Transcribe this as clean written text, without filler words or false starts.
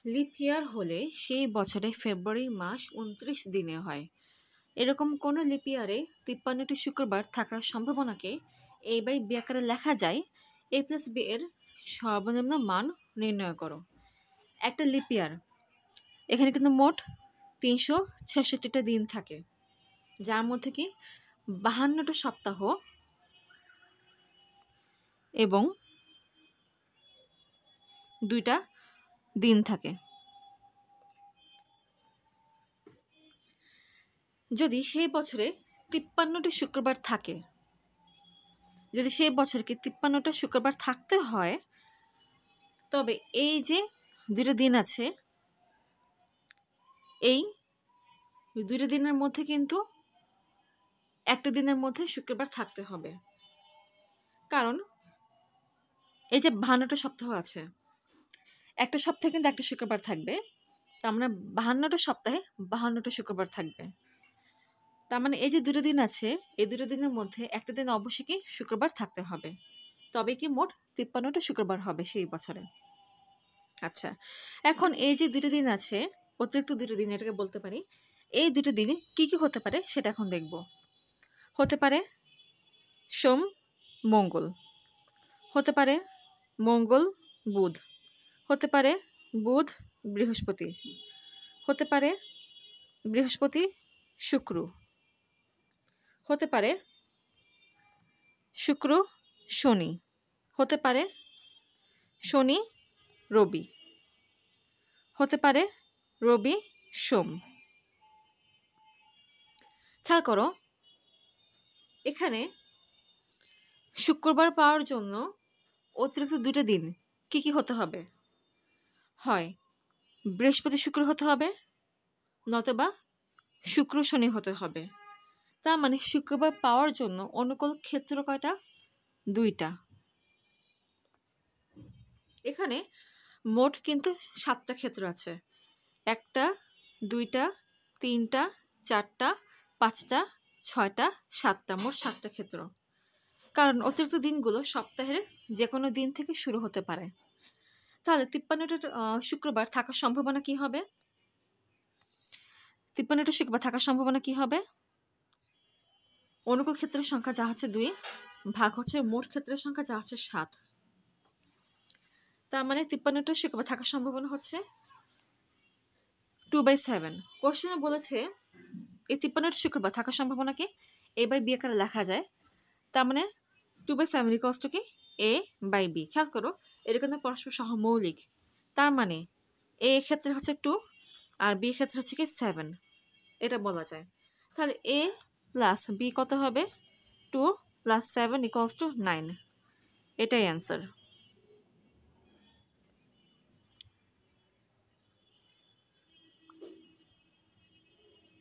Lip ইয়ার হলে সেই বছরে ফেব্রুয়ারি মাস ২৯ দিনে হয়। এরকম কোনো লিপ ইয়ারে ৫৩টি শুক্রবার থাকার সম্ভাবনাকে a/b আকারে লেখা যায়। a+b এর সর্বনিম্ন মান নির্ণয় করো। একটা লিপ ইয়ার, এখানে কিন্তু মোট ৩৬৬টা দিন থাকে, যার মধ্যে কি ৫২টা সপ্তাহ এবং ২টা দিন থাকে। যদি সেই বছরে ৫৩টি শুক্রবার থাকে, যদি সেই বছরকে ৫৩টা শুক্রবার থাকতে হয়, তবে এই যে ২টা দিন আছে, এই ২টা দিনের মধ্যে কিন্তু একটা দিনের মধ্যে শুক্রবার থাকতে হবে। কারণ এই যে ৫২টা সপ্তাহ আছে, একটা সপ্তাহে কিন্তু একটা শুক্রবার থাকবে, তার মানে ৫২টা সপ্তাহে ৫২টা শুক্রবার থাকবে। তার মানে এই যে ২টা দিন আছে, এই ২টা দিনের মধ্যে একটা দিন অবশ্যই কি শুক্রবার থাকতে হবে, তবে কি মোট ৫৩টা শুক্রবার হবে সেই বছরে। আচ্ছা, এখন এই যে ২টা দিন আছে, অতিরিক্ত ২টা দিন এটাকে বলতে পারি, এই ২টা দিন কি কি হতে পারে সেটা এখন দেখব। হতে পারে সোম মঙ্গল, হতে পারে মঙ্গল বুধ, হতে পারে বুধ বৃহস্পতি, হতে পারে বৃহস্পতি শুক্র, হতে পারে শুক্র শনি, হতে পারে শনি রবি, হতে পারে রবি সোম। খেয়াল করো, এখানে শুক্রবার পাওয়ার জন্য অতিরিক্ত ২টা দিন কি কি হতে হবে? হয় বৃহস্পতি শুক্র হতে হবে, নতুবা শুক্র শনি হতে হবে। তার মানে শুক্রবার পাওয়ার জন্য অনুকূল ক্ষেত্র কয়টা? ২টা। এখানে মোট কিন্তু ৭টা ক্ষেত্র আছে। ১টা, ২টা, ৩টা, ৪টা, ৫টা, 6টা, 7টা, মোট 7টা ক্ষেত্র। কারণ অতিরিক্ত দিনগুলো সপ্তাহের যে কোনো দিন থেকে শুরু হতে পারে। তাহলে ৫৩টা শুক্রবার থাকার সম্ভাবনা কি হবে? ৫৩টা শুক্রবার থাকার সম্ভাবনা কি হবে? অনুকূল ক্ষেত্রের সংখ্যা যা হচ্ছে ২ ভাগ হচ্ছে মোট ক্ষেত্রের সংখ্যা যা হচ্ছে ৭। তার মানে ৫৩টা শুক্রবার থাকার সম্ভাবনা হচ্ছে 2/7। কোশ্চেনে বলেছে এই ৫৩টা শুক্রবার থাকার সম্ভাবনাকে a/b আকারে লেখা যায়। তার মানে 2/7 ইকুয়ালস টু কি a/b। খেয়াল করো, এটা কিন্তু পরস্পর সহমৌলিক। তার মানে a ক্ষেত্রে হচ্ছে 2 আর b ক্ষেত্রে হচ্ছে কি 7, এটা বলা যায়। তাহলে a + b কত হবে? 2 + 7 ইকুয়ালস টু 9। এটাই অ্যান্সার।